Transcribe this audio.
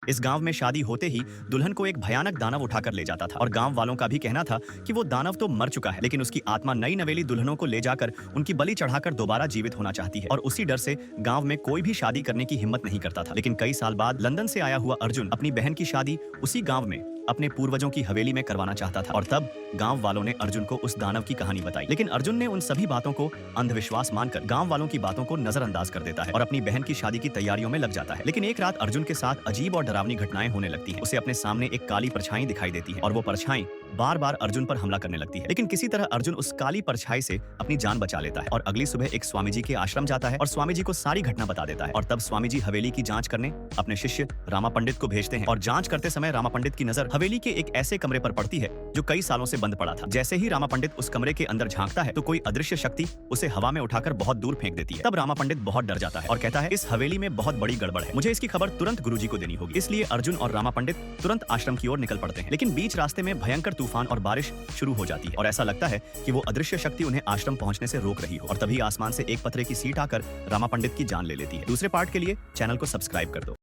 इस गांव में शादी होते ही दुल्हन को एक भयानक दानव उठाकर ले जाता था और गांव वालों का भी कहना था कि वो दानव तो मर चुका है, लेकिन उसकी आत्मा नई नवेली दुल्हनों को ले जाकर उनकी बलि चढ़ाकर दोबारा जीवित होना चाहती है। और उसी डर से गांव में कोई भी शादी करने की हिम्मत नहीं करता था। लेकिन कई साल बाद लंदन से आया हुआ अर्जुन अपनी बहन की शादी उसी गांव में अपने पूर्वजों की हवेली में करवाना चाहता था और तब गांव वालों ने अर्जुन को उस दानव की कहानी बताई। लेकिन अर्जुन ने उन सभी बातों को अंधविश्वास मानकर गांव वालों की बातों को नजरअंदाज कर देता है और अपनी बहन की शादी की तैयारियों में लग जाता है। लेकिन एक रात अर्जुन के साथ अजीब और डरावनी घटनाएं होने लगती हैं। उसे अपने सामने एक काली परछाई दिखाई देती है और वो परछाई बार बार अर्जुन पर हमला करने लगती है। लेकिन किसी तरह अर्जुन उस काली परछाई से अपनी जान बचा लेता है और अगली सुबह एक स्वामी जी के आश्रम जाता है और स्वामी जी को सारी घटना बता देता है। और तब स्वामी जी हवेली की जांच करने अपने शिष्य रामा पंडित को भेजते हैं और जांच करते समय रामा पंडित की नजर हवेली के एक ऐसे कमरे पर पड़ती है जो कई सालों से बंद पड़ा था। जैसे ही रामा पंडित उस कमरे के अंदर झांकता है तो कोई अदृश्य शक्ति उसे हवा में उठाकर बहुत दूर फेंक देती है। तब रामा पंडित बहुत डर जाता है और कहता है इस हवेली में बहुत बड़ी गड़बड़ है, मुझे इसकी खबर तुरंत गुरुजी को देनी होगी। इसलिए अर्जुन और रामा पंडित तुरंत आश्रम की ओर निकल पड़ते हैं। लेकिन बीच रास्ते में भयंकर तूफान और बारिश शुरू हो जाती है और ऐसा लगता है कि वो अदृश्य शक्ति उन्हें आश्रम पहुंचने से रोक रही हो। और तभी आसमान से एक पत्थर की सीट आकर रामा पंडित की जान ले लेती है। दूसरे पार्ट के लिए चैनल को सब्सक्राइब कर दो।